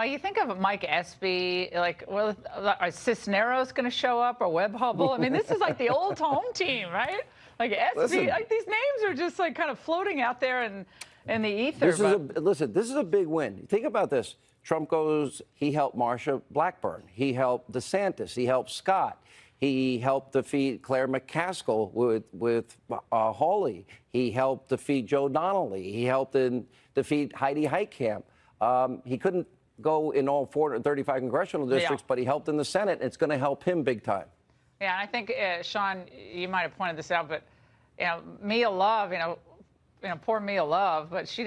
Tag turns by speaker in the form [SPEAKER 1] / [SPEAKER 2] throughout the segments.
[SPEAKER 1] You think of Mike Espy, like, well, are Cisneros going to show up or Webb Hubble? I mean, this is like the old home team, right? Like Espy, like these names are just like kind of floating out there in the ether.
[SPEAKER 2] Listen, this is a big win. Think about this. Trump goes, he helped Marsha Blackburn. He helped DeSantis. He helped Scott. He helped defeat Claire McCaskill with Hawley. He helped defeat Joe Donnelly. He helped defeat Heidi Heitkamp. He couldn't go in all 435 congressional districts, but he helped in the Senate. It's going to help him big time.
[SPEAKER 1] Yeah, and I think, Sean, you might have pointed this out, but, Mia Love, poor Mia Love, but she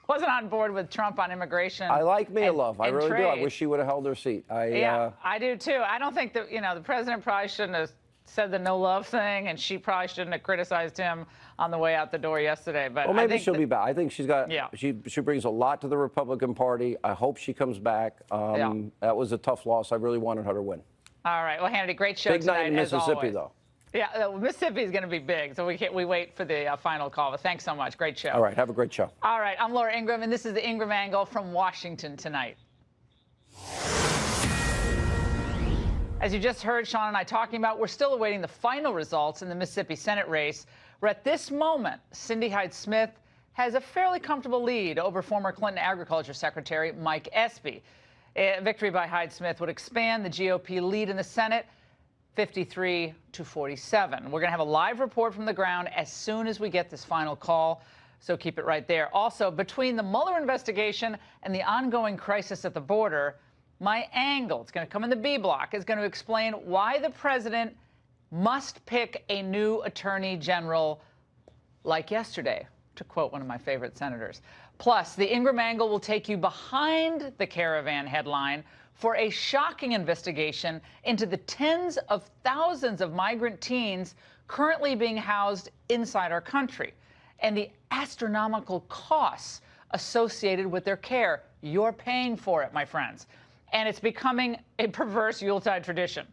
[SPEAKER 1] wasn't on board with Trump on immigration.
[SPEAKER 2] I like Mia Love. I really
[SPEAKER 1] trade.
[SPEAKER 2] do. I wish she would have held her seat.
[SPEAKER 1] I do, too. I don't think that, the president probably shouldn't have said the no love thing, and she probably shouldn't have criticized him on the way out the door yesterday. But
[SPEAKER 2] well, maybe she'll be back. I think she's got.
[SPEAKER 1] Yeah.
[SPEAKER 2] She brings a lot to the Republican Party. I hope she comes back. That was a tough loss. I really wanted her to win.
[SPEAKER 1] All right. Well, Hannity, great show
[SPEAKER 2] big
[SPEAKER 1] tonight,
[SPEAKER 2] night in Mississippi, though.
[SPEAKER 1] Yeah, Mississippi is going to be big, so we wait for the final call. But thanks so much. Great show.
[SPEAKER 2] All right. Have a great show.
[SPEAKER 1] All right. I'm Laura Ingraham, and this is the Ingraham Angle from Washington tonight. As you just heard Sean and I talking about, we're still awaiting the final results in the Mississippi Senate race, where at this moment, Cindy Hyde-Smith has a fairly comfortable lead over former Clinton Agriculture Secretary Mike Espy. A victory by Hyde-Smith would expand the GOP lead in the Senate 53 to 47. We're going to have a live report from the ground as soon as we get this final call, so keep it right there. Also, between the Mueller investigation and the ongoing crisis at the border, my angle, it's going to come in the B block, is going to explain why the president must pick a new attorney general like yesterday, to quote one of my favorite senators. Plus, the Ingraham Angle will take you behind the caravan headline for a shocking investigation into the tens of thousands of migrant teens currently being housed inside our country and the astronomical costs associated with their care. You're paying for it, my friends. And it's becoming a perverse Yuletide tradition.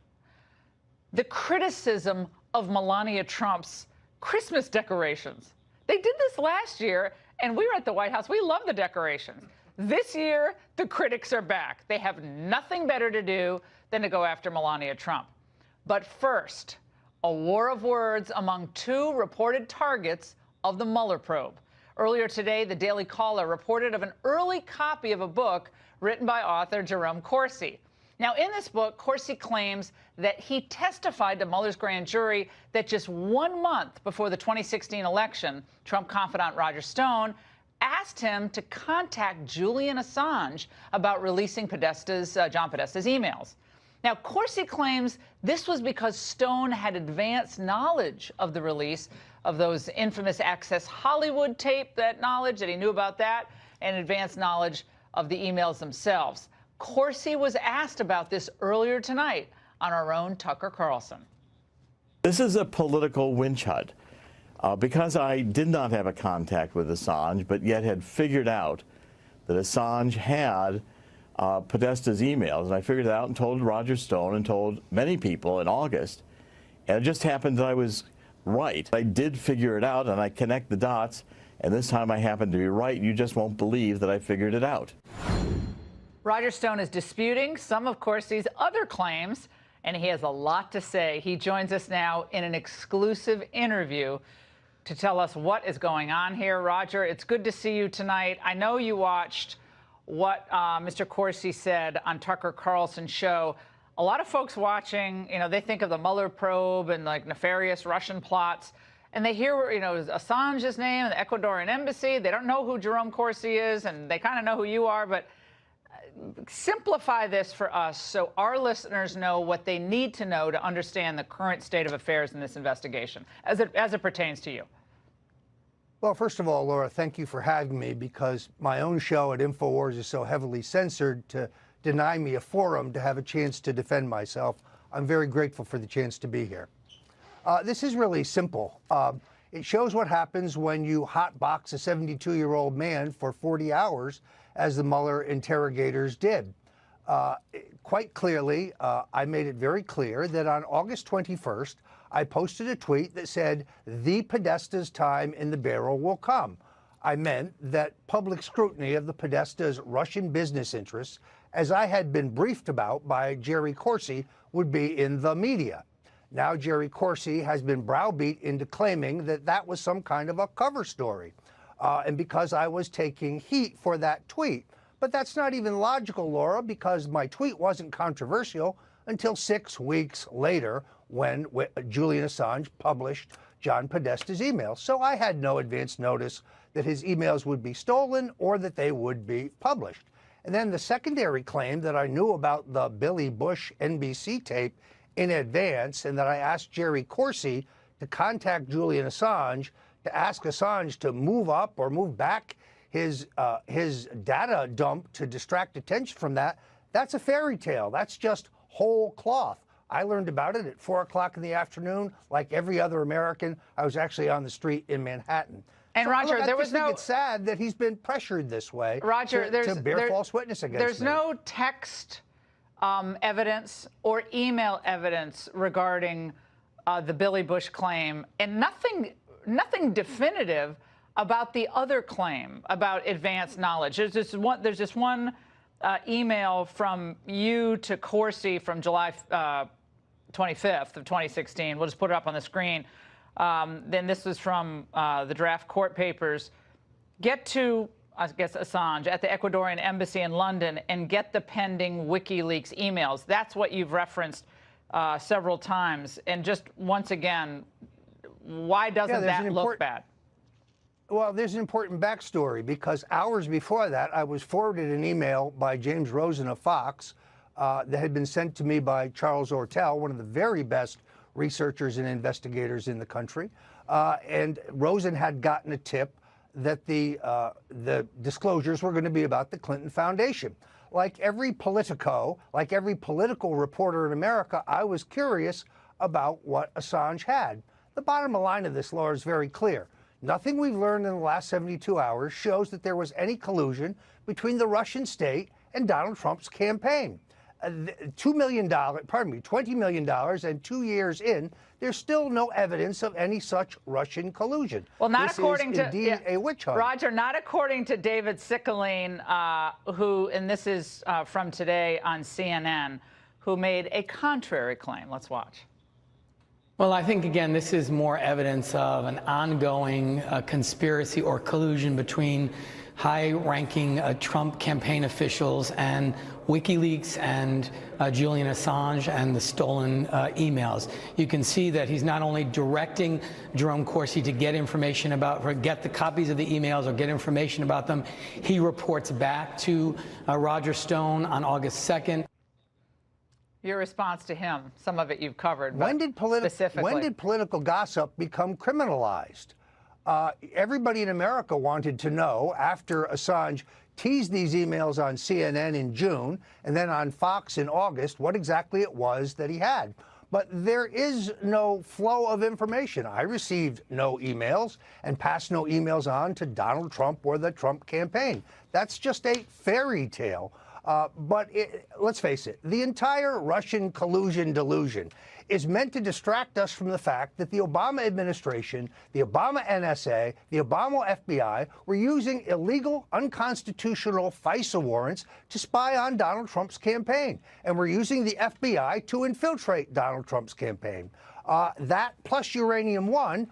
[SPEAKER 1] The criticism of Melania Trump's Christmas decorations. They did this last year, and we were at the White House. We love the decorations. This year, the critics are back. They have nothing better to do than to go after Melania Trump. But first, a war of words among two reported targets of the Mueller probe. Earlier today, the Daily Caller reported of an early copy of a book written by author Jerome Corsi. Now, in this book, Corsi claims that he testified to Mueller's grand jury that just 1 month before the 2016 election, Trump confidant Roger Stone asked him to contact Julian Assange about releasing John Podesta's emails. Now, Corsi claims this was because Stone had advanced knowledge of the release of those infamous Access Hollywood tape, that he knew about that, and advanced knowledge of the emails themselves. Corsi was asked about this earlier tonight on our own Tucker Carlson.
[SPEAKER 3] This is a political winch hunt. Because I did not have a contact with Assange, but yet had figured out that Assange had Podesta's emails, and I figured it out and told Roger Stone and told many people in August, and it just happened that I was right. I did figure it out, and I connect the dots, and this time I happened to be right. You just won't believe that I figured it out.
[SPEAKER 1] Roger Stone is disputing some of Corsi's other claims, and he has a lot to say. He joins us now in an exclusive interview to tell us what is going on here. Roger, it's good to see you tonight. I know you watched what Mr. Corsi said on Tucker Carlson's show. A lot of folks watching, they think of the Mueller probe and like nefarious Russian plots, and they hear, Assange's name and the Ecuadorian embassy. They don't know who Jerome Corsi is, and they kind of know who you are, but simplify this for us so our listeners know what they need to know to understand the current state of affairs in this investigation as it pertains to you.
[SPEAKER 4] Well, first of all, Laura, thank you for having me, because my own show at InfoWars is so heavily censored to deny me a forum to have a chance to defend myself. I'm very grateful for the chance to be here. This is really simple. It shows what happens when you hotbox a 72-year-old man for 40 hours, as the Mueller interrogators did. Quite clearly, I made it very clear that on August 21st, I posted a tweet that said, "The Podesta's time in the barrel will come." I meant that public scrutiny of the Podesta's Russian business interests, as I had been briefed about by Jerry Corsi, would be in the media. Now Jerry Corsi has been browbeat into claiming that that was some kind of a cover story, and because I was taking heat for that tweet. But that's not even logical, Laura, because my tweet wasn't controversial until 6 weeks later when Julian Assange published John Podesta's emails. So I had no advance notice that his emails would be stolen or that they would be published. And then the secondary claim that I knew about the Billy Bush NBC tape in advance and that I asked Jerry Corsi to contact Julian Assange to ask Assange to move up or move back his data dump to distract attention from that, that's a fairy tale. That's just whole cloth. I learned about it at 4 o'clock in the afternoon. Like every other American, I was actually on the street in Manhattan.
[SPEAKER 1] And
[SPEAKER 4] so,
[SPEAKER 1] Roger,
[SPEAKER 4] look,
[SPEAKER 1] there was no.
[SPEAKER 4] It's sad that he's been pressured this way.
[SPEAKER 1] Roger,
[SPEAKER 4] to bear false witness against
[SPEAKER 1] There's
[SPEAKER 4] me.
[SPEAKER 1] no text evidence or email evidence regarding the Billy Bush claim, and nothing definitive about the other claim about advanced knowledge. There's just one email from you to Corsi from July 25th of 2016. We'll just put it up on the screen. Then this was from the draft court papers. Get to, I guess, Assange at the Ecuadorian embassy in London and get the pending WikiLeaks emails. That's what you've referenced several times. And just once again, why doesn't that look bad?
[SPEAKER 4] Well, there's an important backstory because hours before that, I was forwarded an email by James Rosen of Fox that had been sent to me by Charles Ortel, one of the very best researchers and investigators in the country. And Rosen had gotten a tip that the disclosures were going to be about the Clinton Foundation. Like every politico, like every political reporter in America, I was curious about what Assange had. The bottom line of this, Laura, is very clear. Nothing we've learned in the last 72 hours shows that there was any collusion between the Russian state and Donald Trump's campaign. $20 million, and 2 years in, there's still no evidence of any such Russian collusion.
[SPEAKER 1] Well, not
[SPEAKER 4] this
[SPEAKER 1] according
[SPEAKER 4] is
[SPEAKER 1] to
[SPEAKER 4] indeed a witch hunt.
[SPEAKER 1] Roger, not according to David Sickeline, who, and this is from today on CNN, who made a contrary claim. Let's watch.
[SPEAKER 5] Well, I think, again, this is more evidence of an ongoing conspiracy or collusion between high-ranking Trump campaign officials and WikiLeaks and Julian Assange and the stolen emails. You can see that he's not only directing Jerome Corsi to get information about, or get the copies of the emails or get information about them, he reports back to Roger Stone on August 2nd.
[SPEAKER 1] Your response to him, some of it you've covered.
[SPEAKER 4] When did political gossip become criminalized? Everybody in America wanted to know, after Assange teased these emails on CNN in June and then on Fox in August, what exactly it was that he had. But there is no flow of information. I received no emails and passed no emails on to Donald Trump or the Trump campaign. That's just a fairy tale. But let's face it, the entire Russian collusion delusion is meant to distract us from the fact that the Obama administration, the Obama NSA, the Obama FBI were using illegal, unconstitutional FISA warrants to spy on Donald Trump's campaign. And we're using the FBI to infiltrate Donald Trump's campaign. That plus Uranium One,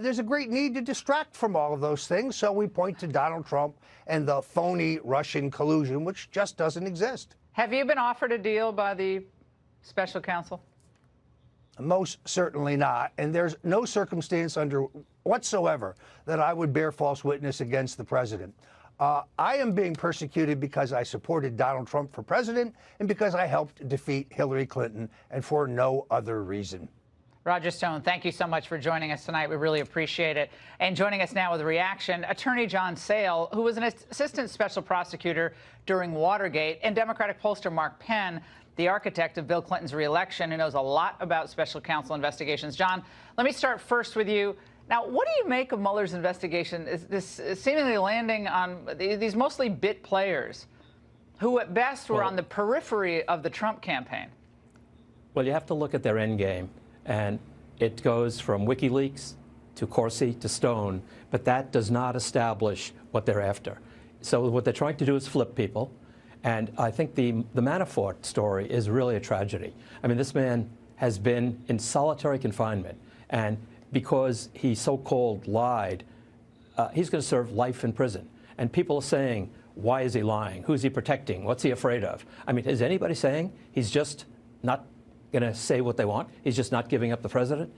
[SPEAKER 4] there's a great need to distract from all of those things. So we point to Donald Trump and the phony Russian collusion, which just doesn't exist.
[SPEAKER 1] Have you been offered a deal by the special counsel?
[SPEAKER 4] Most certainly not. And there's no circumstance under whatsoever that I would bear false witness against the president. I am being persecuted because I supported Donald Trump for president and because I helped defeat Hillary Clinton, and for no other reason.
[SPEAKER 1] Roger Stone, thank you so much for joining us tonight. We really appreciate it. And joining us now with a reaction, Attorney John Sale, who was an assistant special prosecutor during Watergate, and Democratic pollster Mark Penn, the architect of Bill Clinton's reelection, who knows a lot about special counsel investigations. John, let me start first with you. Now, what do you make of Mueller's investigation? Is this seemingly landing on these mostly bit players who at best were on the periphery of the Trump campaign?
[SPEAKER 6] Well, you have to look at their end game. And it goes from WikiLeaks to Corsi, to Stone, but that does not establish what they're after. So what they're trying to do is flip people, and I think the Manafort story is really a tragedy. I mean, this man has been in solitary confinement, and because he so-called lied, he's going to serve life in prison. And people are saying, why is he lying? Who's he protecting? What's he afraid of? I mean, is anybody saying he's just not going to say what they want? He's just not giving up the president?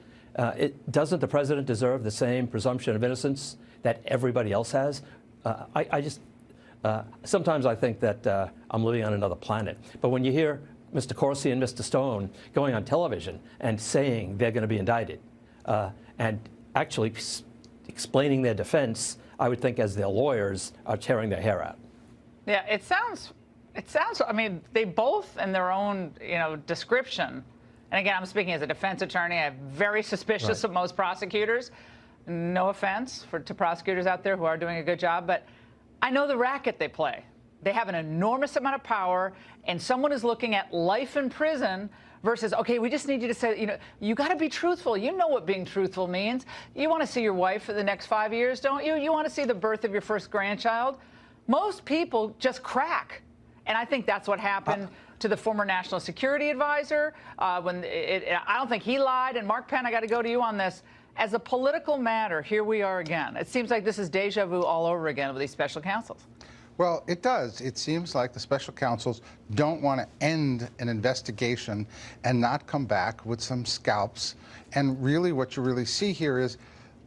[SPEAKER 6] Doesn't the president deserve the same presumption of innocence that everybody else has? Sometimes I think that I'm living on another planet. But when you hear Mr. Corsi and Mr. Stone going on television and saying they're going to be indicted and actually explaining their defense, I would think as their lawyers are tearing their hair out.
[SPEAKER 1] Yeah, it sounds, I mean, they both in their own, description. And again, I'm speaking as a defense attorney. I'm very suspicious of most prosecutors. No offense to prosecutors out there who are doing a good job, but I know the racket they play. They have an enormous amount of power, and someone is looking at life in prison versus, okay, we just need you to say, you got to be truthful. You know what being truthful means. You want to see your wife for the next 5 years, don't you? You want to see the birth of your first grandchild. Most people just crack. And I think that's what happened to the former national security advisor. I don't think he lied. And Mark Penn, I got to go to you on this. As a political matter, here we are again. It seems like this is deja vu all over again with these special counsels.
[SPEAKER 7] Well, it does. It seems like the special counsels don't want to end an investigation and not come back with some scalps. And really what you really see here is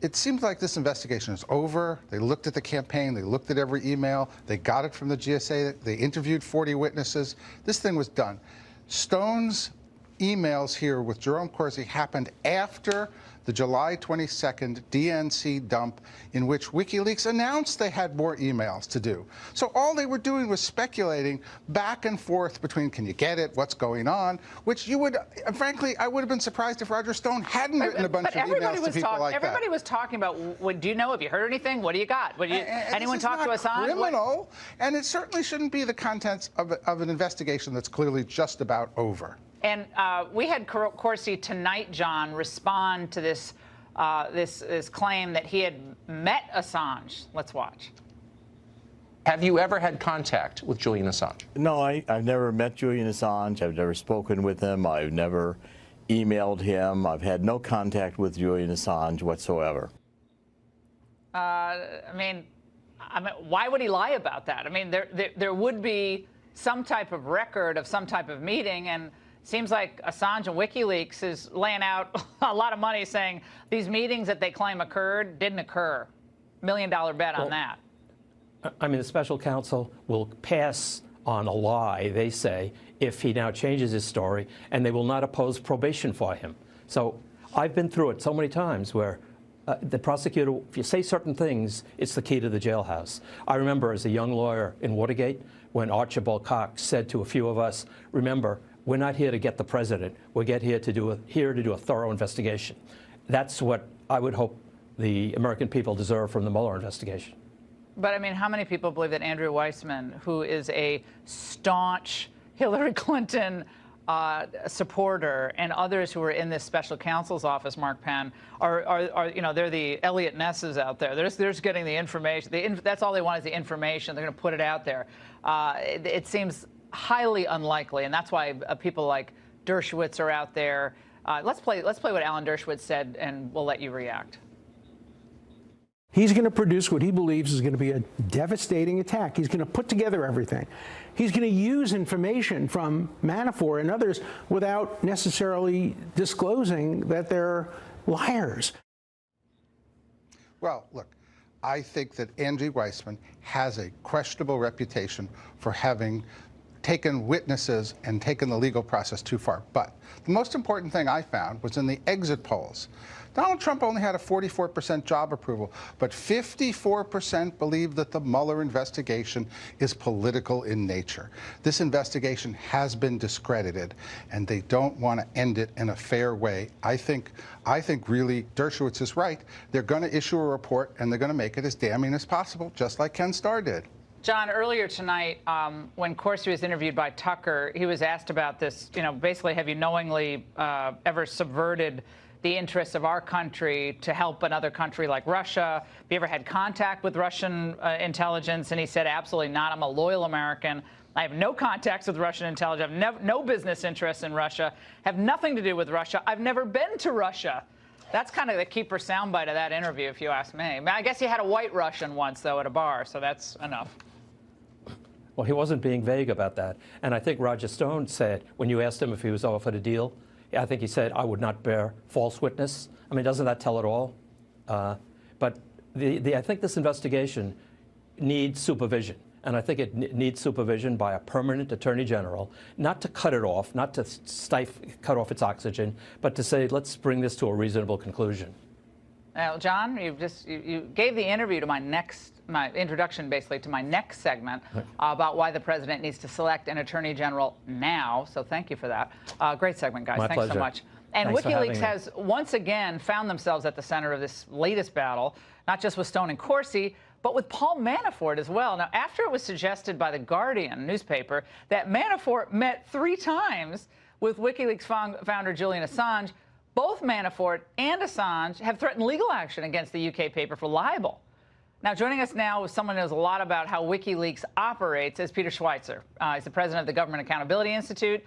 [SPEAKER 7] it seems like this investigation is over. They looked at the campaign. They looked at every email. They got it from the GSA. They interviewed 40 witnesses. This thing was done. Stone's emails here with Jerome Corsi happened after the July 22nd DNC dump in which WikiLeaks announced they had more emails to do. So all they were doing was speculating back and forth between can you get it, what's going on, which you would, frankly, I would have been surprised if Roger Stone hadn't written a bunch of emails to people like that.
[SPEAKER 1] Everybody was talking about, do you know, have you heard anything? What do you got? Anyone talk to Assange?
[SPEAKER 7] Criminal, and it certainly shouldn't be the contents of an investigation that's clearly just about over.
[SPEAKER 1] And we had Corsi tonight, John, respond to this this claim that he had met Assange. Let's watch.
[SPEAKER 8] Have you ever had contact with Julian Assange?
[SPEAKER 3] No, I've never met Julian Assange. I've never spoken with him. I've never emailed him. I've had no contact with Julian Assange whatsoever.
[SPEAKER 1] I mean, why would he lie about that? I mean, there would be some type of record of some type of meeting, and seems like Assange and WikiLeaks is laying out a lot of money saying these meetings that they claim occurred didn't occur. $1 million bet on that.
[SPEAKER 6] I mean, the special counsel will pass on a lie, they say, if he now changes his story, and they will not oppose probation for him. So I've been through it so many times where the prosecutor, if you say certain things, it's the key to the jailhouse. I remember as a young lawyer in Watergate when Archibald Cox said to a few of us, remember, we're not here to get the president. We're here to do a thorough investigation. That's what I would hope the American people deserve from the Mueller investigation.
[SPEAKER 1] But, I mean, how many people believe that Andrew Weissman, who is a staunch Hillary Clinton supporter, and others who are in this special counsel's office, Mark Penn, are they're the Elliot Nesses out there. They're just getting the information. That's all they want is the information. They're going to put it out there. It seems highly unlikely, and that's why people like Dershowitz are out there. Let's play what Alan Dershowitz said, and we'll let you react.
[SPEAKER 9] He's going to produce what he believes is going to be a devastating attack. He's going to put together everything. He's going to use information from Manafort and others without necessarily disclosing that they're liars.
[SPEAKER 7] Well, look, I think that Andrew Weissman has a questionable reputation for having taken witnesses and taken the legal process too far. But the most important thing I found was in the exit polls. Donald Trump only had a 44% job approval, but 54% believe that the Mueller investigation is political in nature. This investigation has been discredited, and they don't want to end it in a fair way. I think really Dershowitz is right. They're going to issue a report, and they're going to make it as damning as possible, just like Ken Starr did.
[SPEAKER 1] John, earlier tonight, when Corsi was interviewed by Tucker, he was asked about this, basically, have you knowingly ever subverted the interests of our country to help another country like Russia. Have you ever had contact with Russian intelligence? And he said, absolutely not. I'm a loyal American. I have no contacts with Russian intelligence. I have no business interests in Russia. Have nothing to do with Russia. I've never been to Russia. That's kind of the keeper soundbite of that interview, if you ask me. I guess he had a white Russian once, though, at a bar, so that's enough.
[SPEAKER 6] Well, he wasn't being vague about that. And I think Roger Stone said, when you asked him if he was offered a deal, I think he said, I would not bear false witness. I mean, doesn't that tell it all? But I think this investigation needs supervision. And I think it needs supervision by a permanent attorney general, not to cut it off, not to cut off its oxygen, but to say, let's bring this to a reasonable conclusion.
[SPEAKER 1] Now, John, you gave the interview to my introduction, basically, to my next segment about why the president needs to select an attorney general now. So thank you for that. Great segment, guys. Thanks
[SPEAKER 6] pleasure.
[SPEAKER 1] so much. And WikiLeaks has once again found themselves at the center of this latest battle, not just with Stone and Corsi, but with Paul Manafort as well. Now, after it was suggested by the Guardian newspaper that Manafort met 3 times with WikiLeaks founder Julian Assange, both Manafort and Assange have threatened legal action against the UK paper for libel. Now, joining us now is someone who knows a lot about how WikiLeaks operates is Peter Schweitzer. He's the president of the Government Accountability Institute.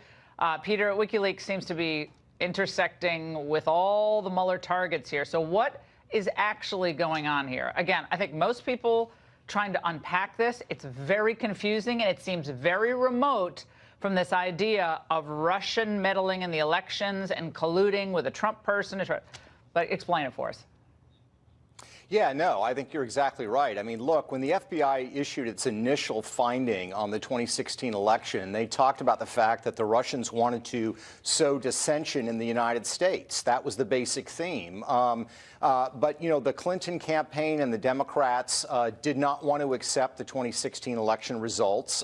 [SPEAKER 1] Peter, WikiLeaks seems to be intersecting with all the Mueller targets here. So what is actually going on here? Again, I think most people trying to unpack this, it's very confusing and it seems very remote from this idea of Russian meddling in the elections and colluding with a Trump person. But explain it for us.
[SPEAKER 10] Yeah, no, I think you're exactly right. I mean, look, when the FBI issued its initial finding on the 2016 election, they talked about the fact that the Russians wanted to sow dissension in the United States. That was the basic theme. But, you know, the Clinton campaign and the Democrats did not want to accept the 2016 election results.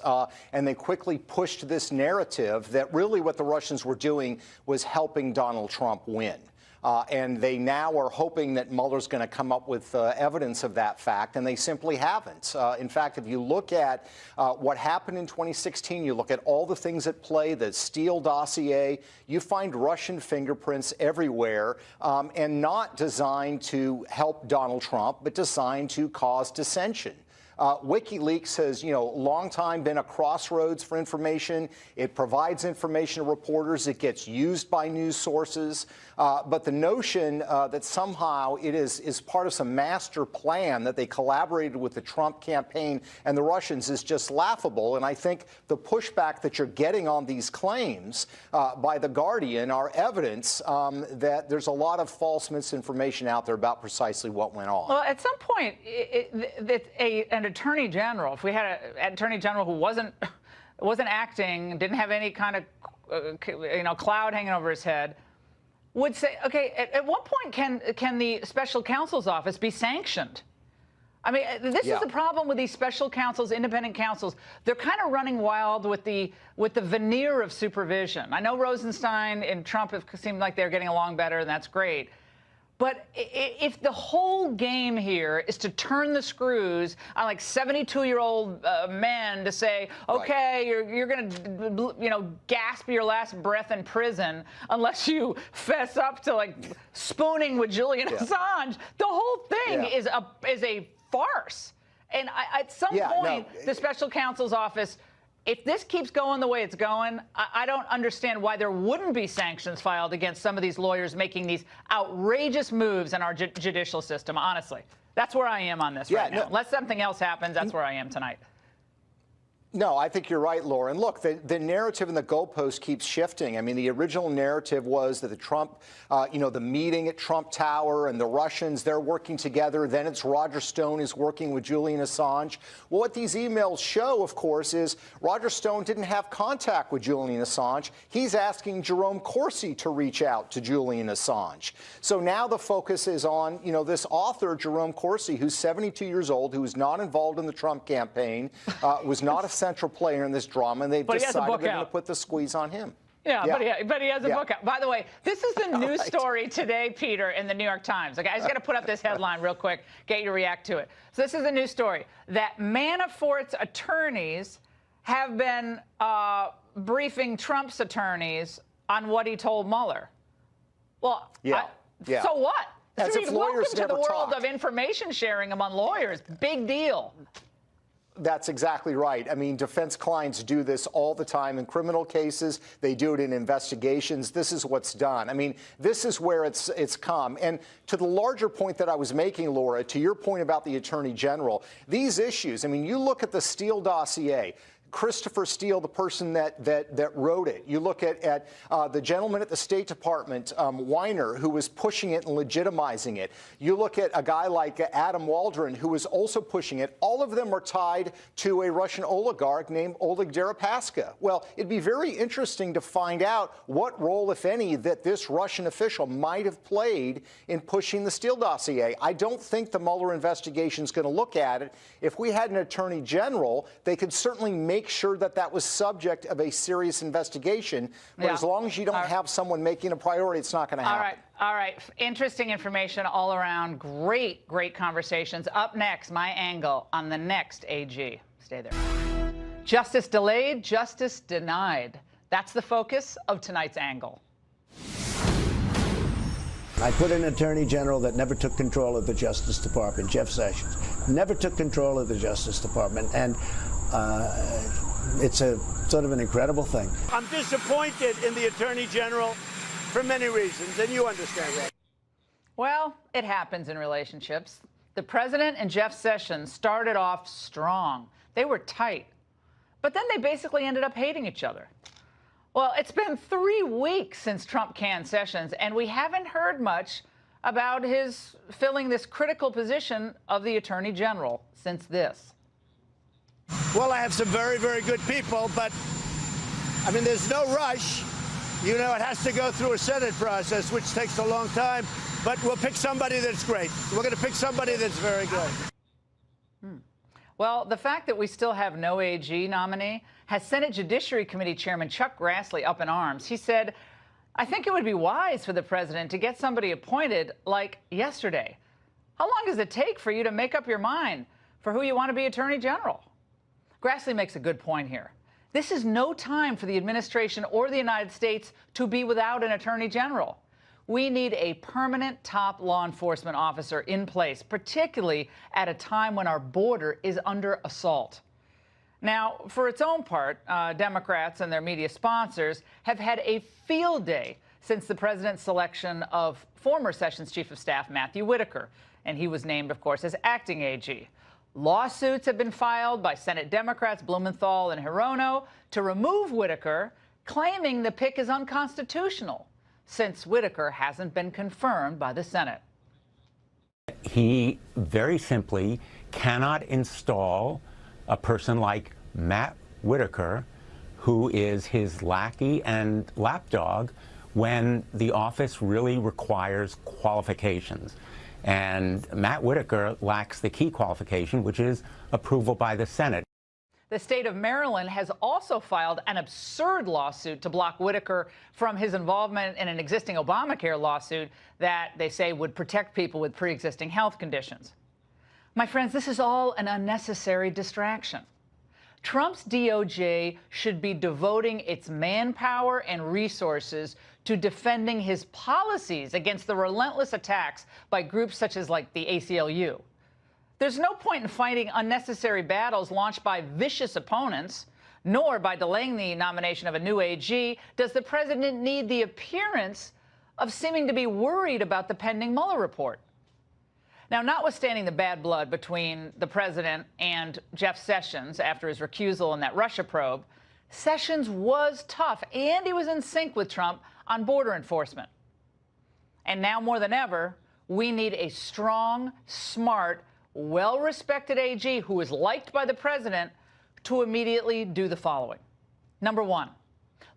[SPEAKER 10] And they quickly pushed this narrative that really what the Russians were doing was helping Donald Trump win. And they now are hoping that Mueller's going to come up with evidence of that fact, and they simply haven't. In fact, if you look at what happened in 2016, you look at all the things at play, the Steele dossier, you find Russian fingerprints everywhere, and not designed to help Donald Trump, but designed to cause dissension. WikiLeaks has, long time been a crossroads for information. It provides information to reporters. It gets used by news sources. But the notion that somehow it is part of some master plan that they collaborated with the Trump campaign and the Russians is just laughable. And I think the pushback that you're getting on these claims by The Guardian are evidence that there's a lot of false misinformation out there about precisely what went on.
[SPEAKER 1] Well, at some point, an attorney general, if we had an attorney general who wasn't acting, didn't have any kind of cloud hanging over his head, would say, okay, at what point can the special counsel's office be sanctioned? I mean, this is the problem with these special counsels, independent counsels. They're kind of running wild with the veneer of supervision. I know Rosenstein and Trump have seemed like they're getting along better, and that's great. But if the whole game here is to turn the screws on like 72-year-old men to say, okay, you're going to, gasp your last breath in prison unless you fess up to like spooning with Julian Assange, the whole thing is a farce. And at some point, the special counsel's office, if this keeps going the way it's going, I don't understand why there wouldn't be sanctions filed against some of these lawyers making these outrageous moves in our judicial system, honestly. That's where I am on this right now. Unless something else happens, that's where I am tonight.
[SPEAKER 10] No, I think you're right, Lauren. Look, the narrative and the goalpost keeps shifting. I mean, the original narrative was that the Trump, the meeting at Trump Tower and the Russians, they're working together. Then it's Roger Stone is working with Julian Assange. Well, what these emails show, of course, is Roger Stone didn't have contact with Julian Assange. He's asking Jerome Corsi to reach out to Julian Assange. So now the focus is on, this author, Jerome Corsi, who's 72 years old, who was not involved in the Trump campaign, was not a central player in this drama, and they've decided they're going to put the squeeze on him.
[SPEAKER 1] But he has a book out. By the way, this is the news story today, Peter, in the New York Times. Okay, I just got to put up this headline real quick, get you to react to it. So this is the news story, that Manafort's attorneys have been briefing Trump's attorneys on what he told Mueller. Well,
[SPEAKER 10] Yeah.
[SPEAKER 1] So what?
[SPEAKER 10] As if lawyers
[SPEAKER 1] Welcome to the
[SPEAKER 10] never
[SPEAKER 1] world
[SPEAKER 10] talk.
[SPEAKER 1] of information sharing among lawyers. Big deal.
[SPEAKER 10] That's exactly right. I mean, defense clients do this all the time in criminal cases. They do it in investigations. This is what's done. I mean, this is where it's come. And to the larger point that I was making, Laura, to your point about the Attorney General, these issues, I mean, you look at the Steele dossier. Christopher Steele, the person that wrote it. You look at the gentleman at the State Department, Weiner, who was pushing it and legitimizing it. You look at a guy like Adam Waldron, who was also pushing it. All of them are tied to a Russian oligarch named Oleg Deripaska. Well, it'd be very interesting to find out what role, if any, that this Russian official might have played in pushing the Steele dossier. I don't think the Mueller investigation is going to look at it. If we had an Attorney General, they could certainly make sure that that was subject of a serious investigation. But as long as you don't have someone making a priority, it's not going to happen.
[SPEAKER 1] All right. Interesting information all around. Great conversations. Up next, my angle on the next AG. Stay there. Justice delayed, justice denied. That's the focus of tonight's angle.
[SPEAKER 11] I put an Attorney General that never took control of the Justice Department, Jeff Sessions, never took control of the Justice Department, and it's a sort of an incredible thing.
[SPEAKER 12] I'm disappointed in the Attorney General for many reasons, and you understand that.
[SPEAKER 1] Well, it happens in relationships. The president and Jeff Sessions started off strong. They were tight. But then they basically ended up hating each other. Well, it's been 3 weeks since Trump canned Sessions, and we haven't heard much about his filling this critical position of the Attorney General since this.
[SPEAKER 12] Well, I have some very, very good people, but, I mean, there's no rush. You know, it has to go through a Senate process, which takes a long time, but we'll pick somebody that's great. We're going to pick somebody that's very good.
[SPEAKER 1] Well, the fact that we still have no AG nominee has Senate Judiciary Committee Chairman Chuck Grassley up in arms. He said, I think it would be wise for the president to get somebody appointed like yesterday. How long does it take for you to make up your mind for who you want to be Attorney General? Grassley makes a good point here. This is no time for the administration or the United States to be without an Attorney General. We need a permanent top law enforcement officer in place, particularly at a time when our border is under assault. Now, for its own part, Democrats and their media sponsors have had a field day since the president's selection of former Sessions Chief of Staff Matthew Whitaker, and he was named, of course, as acting AG. Lawsuits have been filed by Senate Democrats Blumenthal and Hirono to remove Whitaker, claiming the pick is unconstitutional, since Whitaker hasn't been confirmed by the Senate.
[SPEAKER 13] He very simply cannot install a person like Matt Whitaker, who is his lackey and lapdog, when the office really requires qualifications. And Matt Whitaker lacks the key qualification, which is approval by the Senate.
[SPEAKER 1] The state of Maryland has also filed an absurd lawsuit to block Whitaker from his involvement in an existing Obamacare lawsuit that they say would protect people with pre-existing health conditions. My friends, this is all an unnecessary distraction. Trump's DOJ should be devoting its manpower and resources to defending his policies against the relentless attacks by groups such as like the ACLU. There's no point in fighting unnecessary battles launched by vicious opponents, nor by delaying the nomination of a new AG does the president need the appearance of seeming to be worried about the pending Mueller report. Now, notwithstanding the bad blood between the president and Jeff Sessions after his recusal in that Russia probe, Sessions was tough and he was in sync with Trump on border enforcement. And now more than ever, we need a strong, smart, well-respected AG who is liked by the president to immediately do the following. Number one,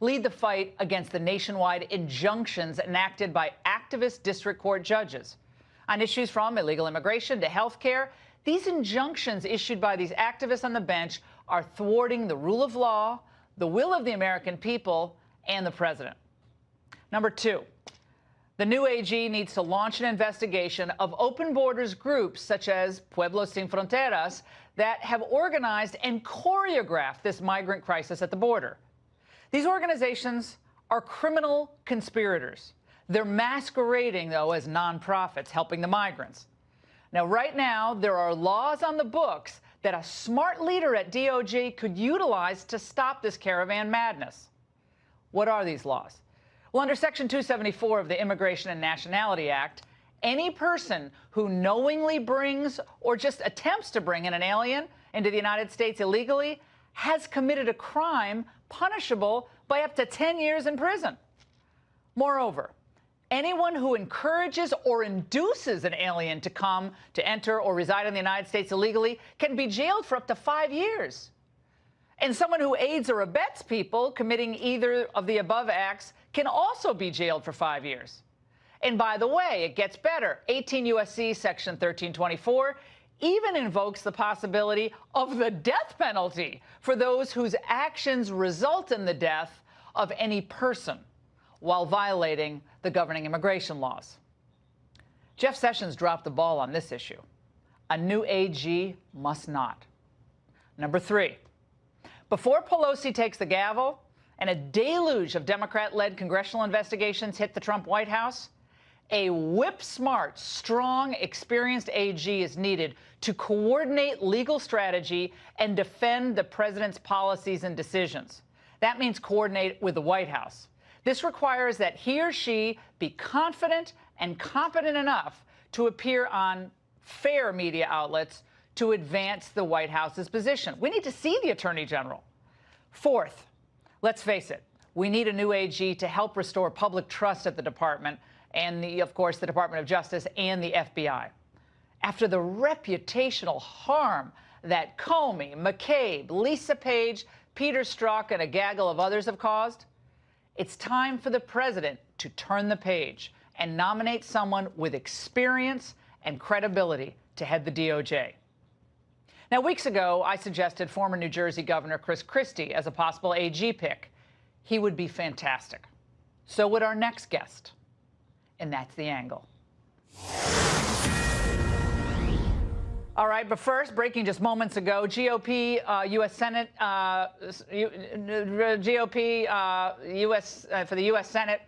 [SPEAKER 1] lead the fight against the nationwide injunctions enacted by activist district court judges on issues from illegal immigration to health care. These injunctions issued by these activists on the bench are thwarting the rule of law, the will of the American people, and the president. Number two, the new AG needs to launch an investigation of open borders groups such as Pueblos Sin Fronteras that have organized and choreographed this migrant crisis at the border. These organizations are criminal conspirators. They're masquerading, though, as nonprofits helping the migrants. Now, right now, there are laws on the books that a smart leader at DOJ could utilize to stop this caravan madness. What are these laws? Well, under Section 274 of the Immigration and Nationality Act, any person who knowingly brings or just attempts to bring in an alien into the United States illegally has committed a crime punishable by up to 10 years in prison. Moreover, anyone who encourages or induces an alien to come, to enter, or reside in the United States illegally can be jailed for up to 5 years. And someone who aids or abets people committing either of the above acts can also be jailed for 5 years. And by the way, it gets better. 18 U.S.C. Section 1324 even invokes the possibility of the death penalty for those whose actions result in the death of any person while violating the governing immigration laws. Jeff Sessions dropped the ball on this issue. A new AG must not. Number 3, before Pelosi takes the gavel and a deluge of Democrat-led congressional investigations hit the Trump White House, a whip-smart, strong, experienced AG is needed to coordinate legal strategy and defend the president's policies and decisions. That means coordinate with the White House. This requires that he or she be confident and competent enough to appear on fair media outlets to advance the White House's position. We need to see the Attorney General. Fourth, let's face it, we need a new AG to help restore public trust at the department and, of course, the Department of Justice and the FBI. After the reputational harm that Comey, McCabe, Lisa Page, Peter Strzok, and a gaggle of others have caused, it's time for the president to turn the page and nominate someone with experience and credibility to head the DOJ. Now, weeks ago, I suggested former New Jersey Governor Chris Christie as a possible AG pick. He would be fantastic. So would our next guest. And that's the angle. All right, but first, breaking just moments ago, GOP U.S. Senate, for the U.S. Senate,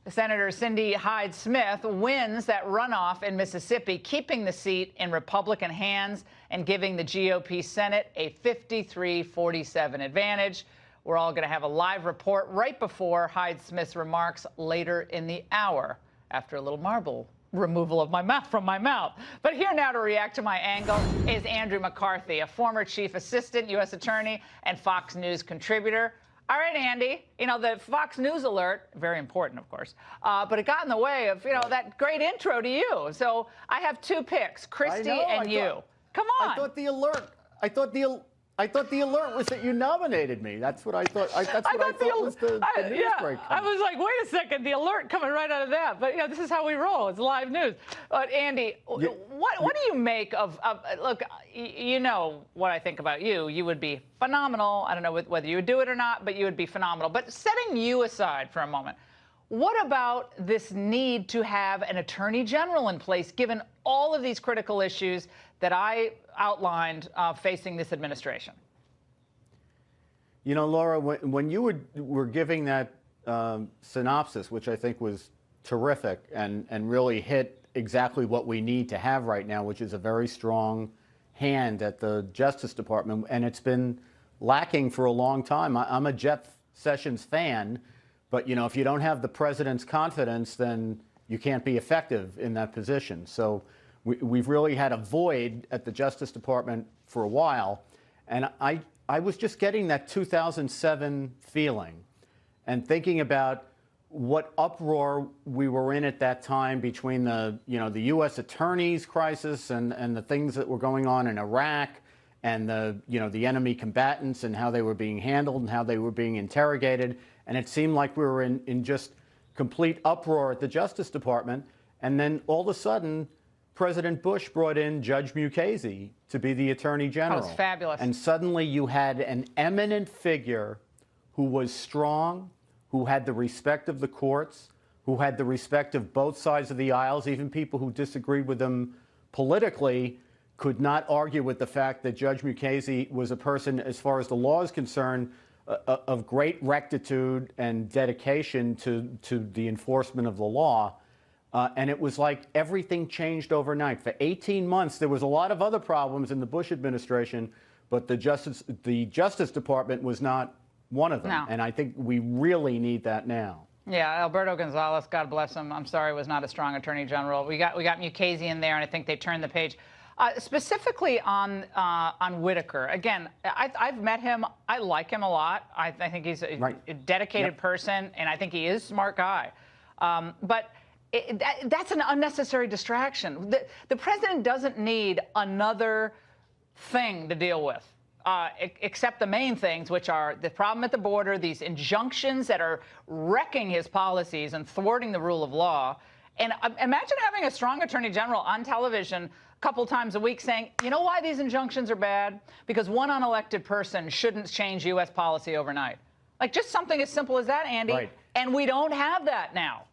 [SPEAKER 1] Senator Cindy Hyde-Smith wins that runoff in Mississippi, keeping the seat in Republican hands and giving the GOP Senate a 53-47 advantage. We're all going to have a live report right before Hyde-Smith's remarks later in the hour, after a little marble removal of from my mouth. But here now to react to my angle is Andrew McCarthy, a former chief assistant U.S. attorney and Fox News contributor. All right, Andy, you know, the Fox News alert, very important, of course, but it got in the way of, you know, that great intro to you. So I have 2 picks, Christie and you. Come on.
[SPEAKER 14] I thought the alert was that you nominated me. That's what I thought. That's what I thought was the news break.
[SPEAKER 1] I was like, wait a second, the alert coming right out of that. But, you know, this is how we roll. It's live news. But, Andy, what do you make of look, you know what I think about you. You would be phenomenal. I don't know whether you would do it or not, but you would be phenomenal. But setting you aside for a moment, what about this need to have an attorney general in place, given all of these critical issues that I outlined facing this administration?
[SPEAKER 14] You know, Laura, when you were giving that synopsis, which I think was terrific and really hit exactly what we need to have right now, which is a very strong hand at the Justice Department, and it's been lacking for a long time. I'm a Jeff Sessions fan, but, you know, if you don't have the president's confidence, then you can't be effective in that position. So we've really had a void at the Justice Department for a while. And I was just getting that 2007 feeling and thinking about what uproar we were in at that time between the U.S. attorneys crisis and the things that were going on in Iraq and the enemy combatants and how they were being handled and how they were being interrogated. And it seemed like we were in just complete uproar at the Justice Department. And then all of a sudden, President Bush brought in Judge Mukasey to be the Attorney General.
[SPEAKER 1] That was fabulous.
[SPEAKER 14] And suddenly you had an eminent figure who was strong, who had the respect of the courts, who had the respect of both sides of the aisles. Even people who disagreed with him politically could not argue with the fact that Judge Mukasey was a person, as far as the law is concerned, of great rectitude and dedication to the enforcement of the law. And it was like everything changed overnight. For 18 months, there was a lot of other problems in the Bush administration, but the Justice Department was not one of them.
[SPEAKER 1] No.
[SPEAKER 14] And I think we really need that now.
[SPEAKER 1] Yeah, Alberto Gonzales, God bless him. I'm sorry, was not a strong attorney general. We got Mukasey in there, and I think they turned the page. Specifically on Whitaker, again, I've met him. I like him a lot. I think he's a dedicated person, and I think he is a smart guy. But that's an unnecessary distraction. The president doesn't need another thing to deal with. Except the main things, which are the problem at the border, these injunctions that are wrecking his policies and thwarting the rule of law. And imagine having a strong attorney general on television a couple times a week saying, you know why these injunctions are bad? Because one unelected person shouldn't change U.S. policy overnight. Like just something as simple as that, Andy.
[SPEAKER 14] Right.
[SPEAKER 1] And we don't have that now.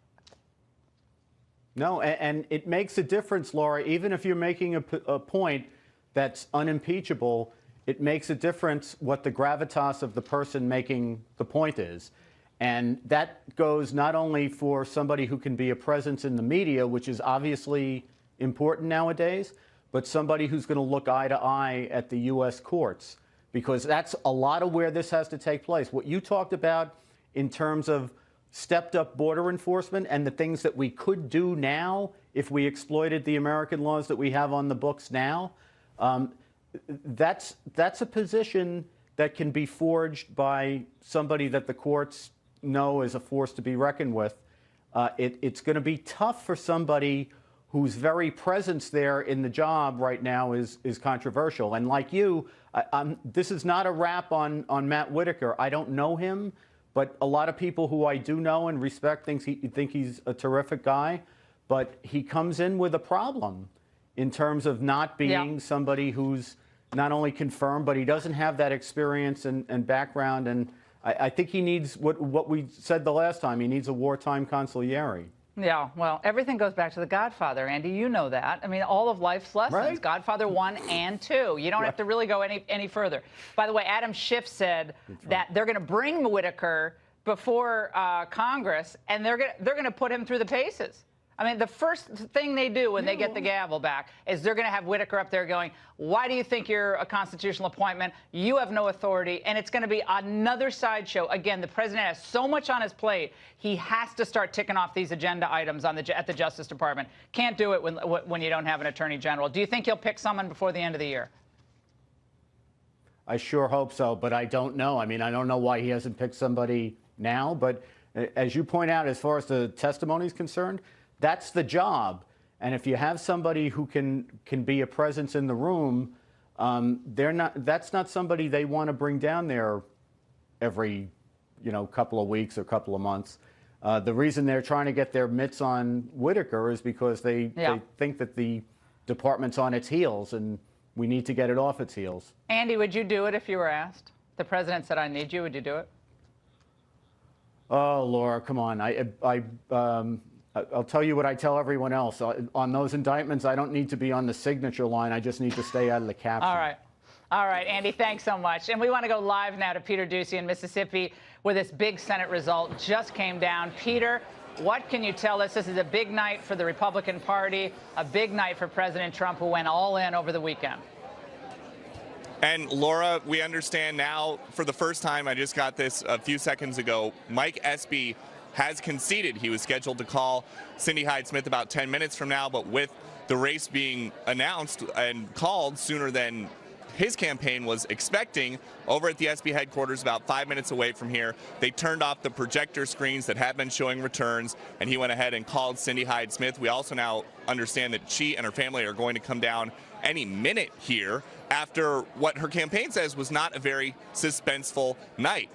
[SPEAKER 14] No, and it makes a difference, Laura, even if you're making a point that's unimpeachable. It makes a difference what the gravitas of the person making the point is. And that goes not only for somebody who can be a presence in the media, which is obviously important nowadays, but somebody who's going to look eye to eye at the U.S. courts, because that's a lot of where this has to take place. What you talked about in terms of stepped up border enforcement and the things that we could do now if we exploited the American laws that we have on the books now, that's a position that can be forged by somebody that the courts know is a force to be reckoned with. It's going to be tough for somebody whose very presence there in the job right now is controversial. And like you, this is not a rap on Matt Whitaker. I don't know him, but a lot of people who I do know and respect think he's a terrific guy. But he comes in with a problem in terms of not being somebody who's not only confirmed, but he doesn't have that experience and background. And I think he needs what we said the last time. He needs a wartime consigliere.
[SPEAKER 1] Yeah, well, everything goes back to The Godfather, Andy. You know that. I mean, all of life's lessons, right? Godfather 1 and 2. You don't have to really go any further. By the way, Adam Schiff said that they're going to bring Whitaker before Congress, and they're going to put him through the paces. I mean, the first thing they do when they get the gavel back is they're going to have Whitaker up there going, why do you think you're a constitutional appointment? You have no authority. And it's going to be another sideshow. Again, the president has so much on his plate. He has to start ticking off these agenda items at the Justice Department. Can't do it when you don't have an attorney general. Do you think he'll pick someone before the end of the year?
[SPEAKER 14] I sure hope so, but I don't know. I mean, I don't know why he hasn't picked somebody now. But as you point out, as far as the testimony is concerned, that's the job. And if you have somebody who can be a presence in the room, that's not somebody they want to bring down there every couple of weeks or couple of months. The reason they're trying to get their mitts on Whitaker is because they think that the department's on its heels and we need to get it off its heels.
[SPEAKER 1] Andy, would you do it if you were asked? The president said, I need you. Would you do it?
[SPEAKER 14] Oh, Laura, come on. I'll tell you what I tell everyone else. On those indictments, I don't need to be on the signature line. I just need to stay out of the caption.
[SPEAKER 1] All right. All right, Andy, thanks so much. And we want to go live now to Peter Ducey in Mississippi, where this big Senate result just came down. Peter, what can you tell us? This is a big night for the Republican Party, a big night for President Trump, who went all in over the weekend.
[SPEAKER 15] And Laura, we understand now for the first time, I just got this a few seconds ago, Mike Espy has conceded. He was scheduled to call Cindy Hyde-Smith about 10 minutes from now, but with the race being announced and called sooner than his campaign was expecting, over at the SB headquarters about 5 minutes away from here, they turned off the projector screens that had been showing returns, and he went ahead and called Cindy Hyde-Smith. We also now understand that she and her family are going to come down any minute here after what her campaign says was not a very suspenseful night.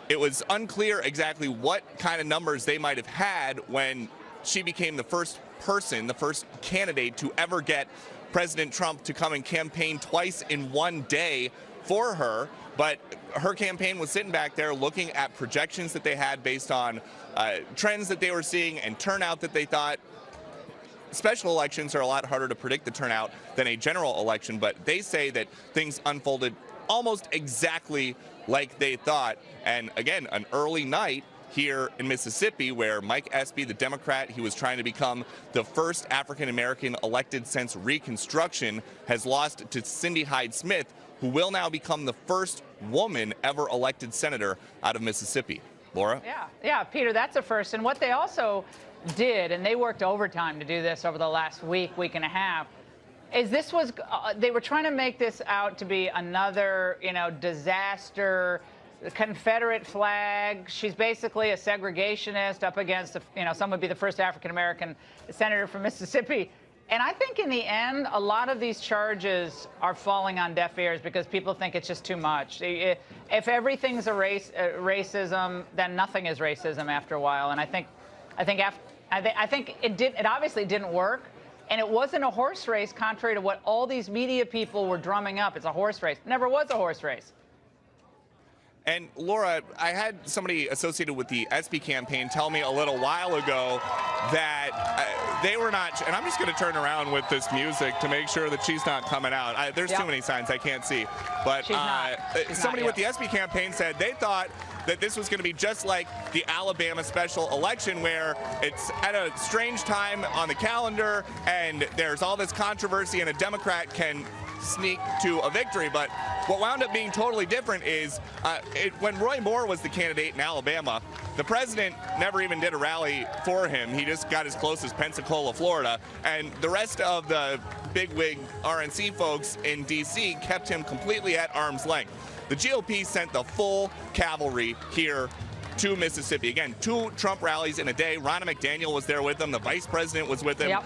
[SPEAKER 15] It was unclear exactly what kind of numbers they might have had when she became the first person, the first candidate to ever get President Trump to come and campaign twice in one day for her. But her campaign was sitting back there looking at projections that they had based on trends that they were seeing and turnout that they thought. Special elections are a lot harder to predict the turnout than a general election, but they say that things unfolded almost exactly like they thought. And again, an early night here in Mississippi where Mike Espy, the Democrat, he was trying to become the first African-American elected since Reconstruction, has lost to Cindy Hyde-Smith, who will now become the first woman ever elected senator out of Mississippi. Laura?
[SPEAKER 1] Yeah, Peter, that's a first. And what they also did, and they worked overtime to do this over the last week and a half, is this was, they were trying to make this out to be another, disaster, Confederate flag. She's basically a segregationist up against, some would be the first African-American senator from Mississippi. And I think in the end, a lot of these charges are falling on deaf ears because people think it's just too much. If everything's racism, then nothing is racism after a while. And I think it obviously didn't work. And it wasn't a horse race, contrary to what all these media people were drumming up. It's a horse race. Never was a horse race.
[SPEAKER 15] And Laura, I had somebody associated with the Espy campaign tell me a little while ago that they were not, and I'm just going to turn around with this music to make sure that she's not coming out. There's too many signs I can't see. But somebody with the Espy campaign said they thought that this was going to be just like the Alabama special election, where it's at a strange time on the calendar and there's all this controversy and a Democrat can sneak to a victory. But what wound up being totally different is when Roy Moore was the candidate in Alabama, the president never even did a rally for him. He just got as close as Pensacola, Florida. And the rest of the bigwig RNC folks in D.C. kept him completely at arm's length. The GOP sent the full cavalry here to Mississippi. Again, 2 Trump rallies in a day. Ronna McDaniel was there with them. The vice president was with them.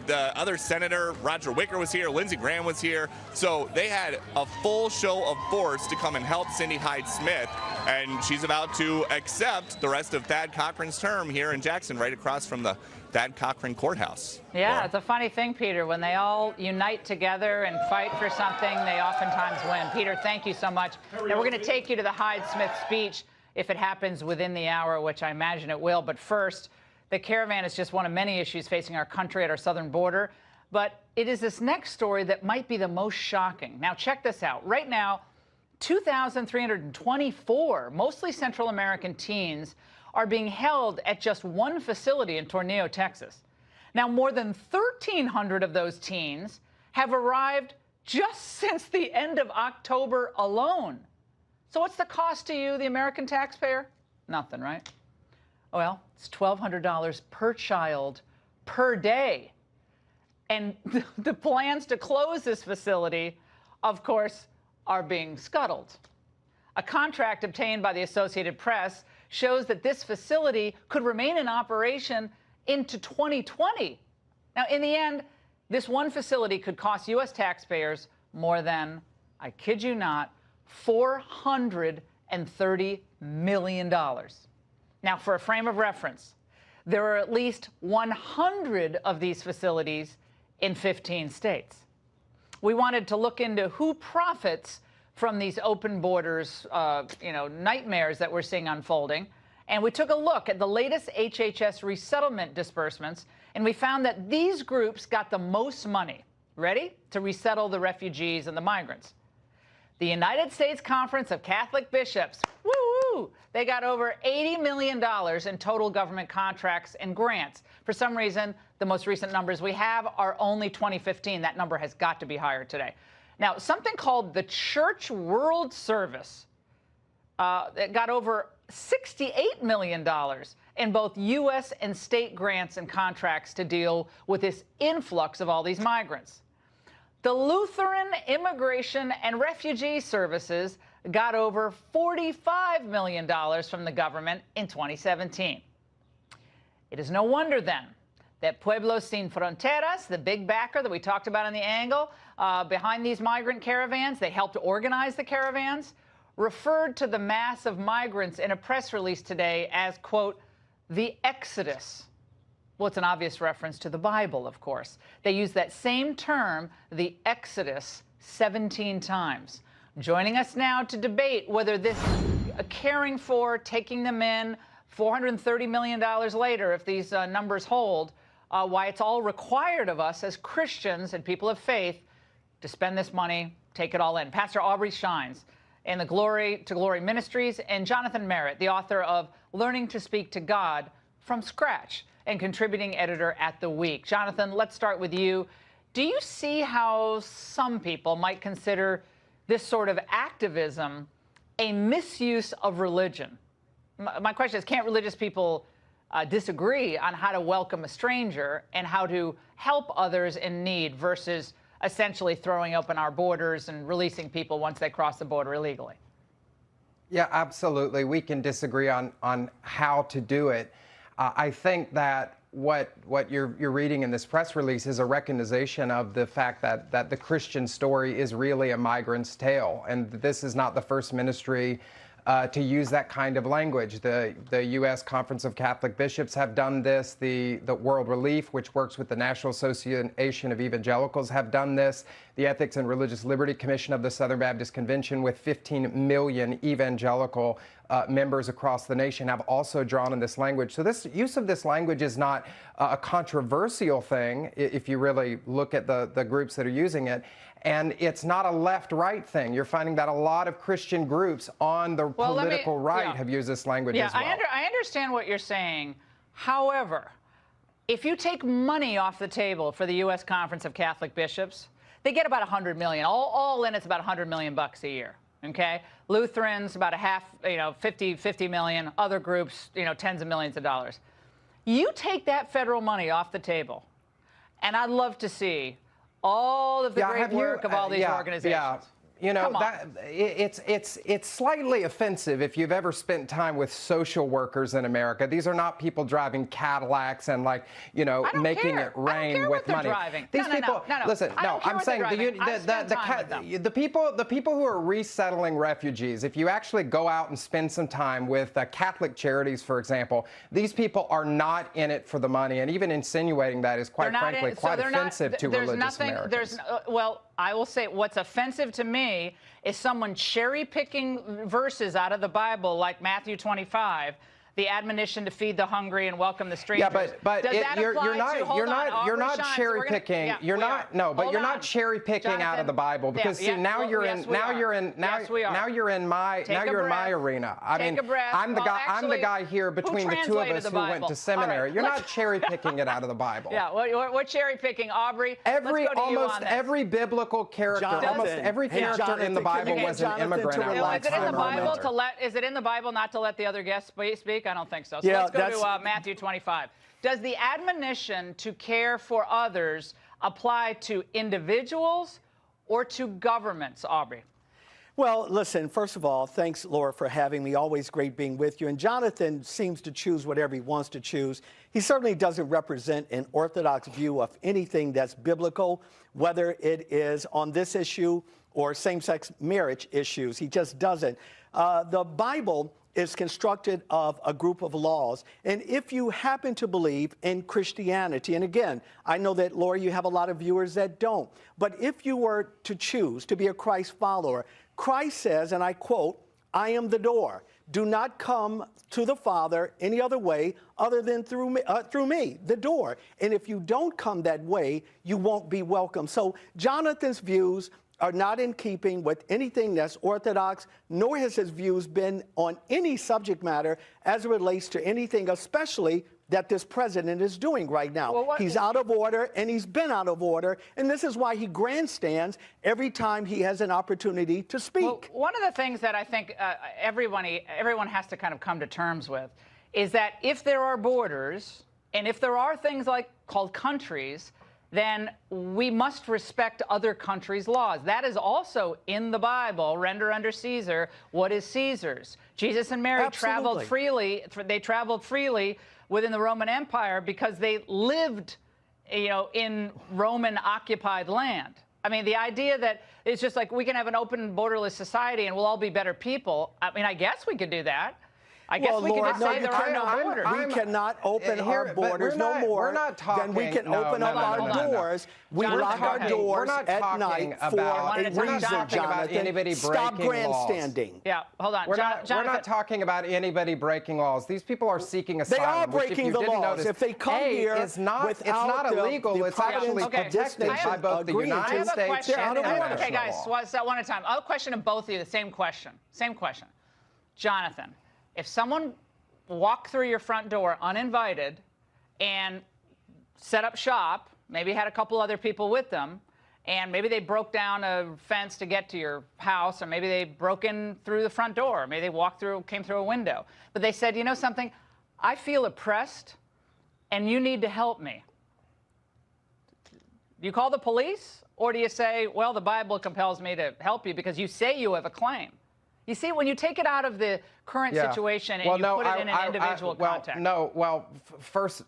[SPEAKER 15] The other senator, Roger Wicker, was here. Lindsey Graham was here. So they had a full show of force to come and help Cindy Hyde-Smith. And she's about to accept the rest of Thad Cochran's term here in Jackson, right across from the Thad Cochran courthouse.
[SPEAKER 1] Yeah,
[SPEAKER 15] Laura.
[SPEAKER 1] It's a funny thing, Peter. When they all unite together and fight for something, they oftentimes win. Peter, thank you so much. And we're going to take you to the Hyde-Smith speech if it happens within the hour, which I imagine it will. But first, the caravan is just one of many issues facing our country at our southern border. But it is this next story that might be the most shocking. Now, check this out. Right now, 2,324, mostly Central American teens, are being held at just one facility in Tornillo, Texas. Now, more than 1,300 of those teens have arrived just since the end of October alone. So what's the cost to you, the American taxpayer? Nothing, right? Well, it's $1,200 per child per day. And the plans to close this facility, of course, are being scuttled. A contract obtained by the Associated Press shows that this facility could remain in operation into 2020. Now, in the end, this one facility could cost U.S. taxpayers more than, I kid you not, $430 million. Now, for a frame of reference, there are at least 100 of these facilities in 15 states. We wanted to look into who profits from these open borders, nightmares that we're seeing unfolding. And we took a look at the latest HHS resettlement disbursements, and we found that these groups got the most money, ready, to resettle the refugees and the migrants. The United States Conference of Catholic Bishops, woo-woo, they got over $80 million in total government contracts and grants. For some reason, the most recent numbers we have are only 2015. That number has got to be higher today. Now, something called the Church World Service that got over $68 million in both U.S. and state grants and contracts to deal with this influx of all these migrants. The Lutheran Immigration and Refugee Services got over $45 million from the government in 2017. It is no wonder, then, that Pueblos Sin Fronteras, the big backer that we talked about in the angle, behind these migrant caravans, they helped organize the caravans, referred to the mass of migrants in a press release today as, quote, the Exodus. Well, it's an obvious reference to the Bible, of course. They use that same term, the Exodus, 17 times. Joining us now to debate whether this caring for, taking them in, $430 million later, if these numbers hold, why it's all required of us as Christians and people of faith to spend this money, take it all in. Pastor Aubrey Shines in the Glory to Glory Ministries, and Jonathan Merritt, the author of Learning to Speak to God from Scratch and contributing editor at The Week. Jonathan, let's start with you. Do you see how some people might consider this sort of activism a misuse of religion? My question is, can't religious people disagree on how to welcome a stranger and how to help others in need versus essentially throwing open our borders and releasing people once they cross the border illegally?
[SPEAKER 16] Yeah, absolutely. We can disagree on how to do it. I think that what you're reading in this press release is a recognition of the fact that the Christian story is really a migrant's tale, and this is not the first ministry to use that kind of language. The U.S. Conference of Catholic Bishops have done this. The World Relief, which works with the National Association of Evangelicals, have done this. The Ethics and Religious Liberty Commission of the Southern Baptist Convention, with 15 million evangelical members across the nation, have also drawn on this language. So this use of this language is not a controversial thing if you really look at the groups that are using it. And it's not a left-right thing. You're finding that a lot of Christian groups on the political right have used this language as well.
[SPEAKER 1] I understand what you're saying. However, if you take money off the table for the U.S. Conference of Catholic Bishops, they get about $100 million. All in, it's about $100 million a year. Okay, Lutherans about a half, 50 million. Other groups, tens of millions of dollars. You take that federal money off the table, and I'd love to see all of the great work of all these organizations.
[SPEAKER 16] Yeah. It's slightly offensive if you've ever spent time with social workers in America. These are not people driving Cadillacs and making it rain with money. These people, listen, I'm saying the people who are resettling refugees. If you actually go out and spend some time with Catholic Charities, for example, these people are not in it for the money, and even insinuating that is quite frankly quite offensive to religious Americans.
[SPEAKER 1] I will say what's offensive to me is someone cherry-picking verses out of the Bible like Matthew 25, the admonition to feed the hungry and welcome the strangers.
[SPEAKER 16] Yeah, but you're not cherry-picking. You're not cherry-picking out of the Bible because now you're in my arena. I mean, I'm the guy here between the two of us who went to seminary. You're not cherry-picking it out of the Bible.
[SPEAKER 1] Yeah, we're cherry-picking, Aubrey.
[SPEAKER 16] Almost every biblical character, almost every character in the Bible was an immigrant.
[SPEAKER 1] Is it in the Bible not to let the other guests speak? I don't think so. So let's go to Matthew 25. Does the admonition to care for others apply to individuals or to governments, Aubrey?
[SPEAKER 17] Well, listen, first of all, thanks, Laura, for having me. Always great being with you. And Jonathan seems to choose whatever he wants to choose. He certainly doesn't represent an orthodox view of anything that's biblical, whether it is on this issue or same-sex marriage issues. He just doesn't. The Bible is constructed of a group of laws. And if you happen to believe in Christianity, and again, I know that, Laura, you have a lot of viewers that don't, but if you were to choose to be a Christ follower, Christ says, and I quote, "I am the door. Do not come to the Father any other way other than through me, the door. And if you don't come that way, you won't be welcome." So Jonathan's views are not in keeping with anything that's orthodox, nor has his views been on any subject matter as it relates to anything, especially that this president is doing right now. He's out of order, and he's been out of order, and this is why he grandstands every time he has an opportunity to speak.
[SPEAKER 1] Well, one of the things that I think everyone has to kind of come to terms with is that if there are borders, and if there are things called countries, then we must respect other countries' laws. That is also in the Bible. Render unto Caesar what is Caesar's. Jesus and Mary traveled freely. They traveled freely within the Roman Empire because they lived, in Roman-occupied land. I mean, the idea that it's just like we can have an open, borderless society and we'll all be better people. I mean, I guess we could do that. I guess we
[SPEAKER 17] Laura,
[SPEAKER 1] can just say there are no
[SPEAKER 17] cannot.
[SPEAKER 1] borders.
[SPEAKER 17] We cannot open our borders no more than we can open up our doors. We lock our doors at night for a reason, Jonathan. Stop grandstanding.
[SPEAKER 1] Yeah, hold on.
[SPEAKER 16] We're not talking about anybody breaking laws. These people are seeking asylum.
[SPEAKER 17] They are breaking the laws.
[SPEAKER 16] Notice,
[SPEAKER 17] if they come here
[SPEAKER 16] it's not illegal. It's actually protected by both the United States and international
[SPEAKER 1] Okay, guys,
[SPEAKER 16] law.
[SPEAKER 1] one at a time. I'll question to both of you the same question. Same question. Jonathan, if someone walked through your front door uninvited and set up shop, maybe had a couple other people with them, and maybe they broke down a fence to get to your house, or maybe they broke in through the front door, maybe they came through a window, but they said, you know something, I feel oppressed, and you need to help me. Do you call the police, or do you say, well, the Bible compels me to help you because you say you have a claim? You see, when you take it out of the current situation and put it in an individual context.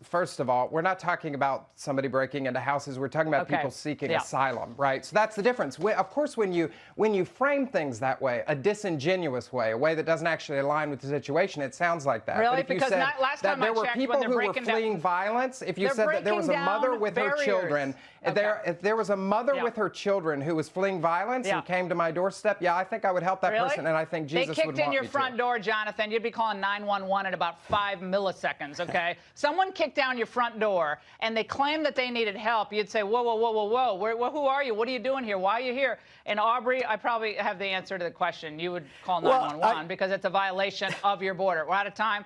[SPEAKER 16] First of all, we're not talking about somebody breaking into houses. We're talking about people seeking asylum, right? So that's the difference. Of course, when you frame things that way, a disingenuous way, a way that doesn't actually align with the situation, it sounds like that.
[SPEAKER 1] Really?
[SPEAKER 16] But if
[SPEAKER 1] because
[SPEAKER 16] you said
[SPEAKER 1] last
[SPEAKER 16] that
[SPEAKER 1] time
[SPEAKER 16] there
[SPEAKER 1] I
[SPEAKER 16] were
[SPEAKER 1] checked,
[SPEAKER 16] people
[SPEAKER 1] when
[SPEAKER 16] who
[SPEAKER 1] they're
[SPEAKER 16] were fleeing violence, if you said that there was a mother with her children, if there was a mother with her children who was fleeing violence and came to my doorstep, I think I would help that person, and I think Jesus would want me to.
[SPEAKER 1] They kicked in your front door, Jonathan. You'd be calling 911 in about 5 milliseconds, okay? Someone kicked down your front door, and they claimed that they needed help. You'd say, whoa, whoa, whoa, whoa, whoa. Who are you? What are you doing here? Why are you here? And Aubrey, I probably have the answer to the question. You would call 911 because it's a violation of your border. We're out of time.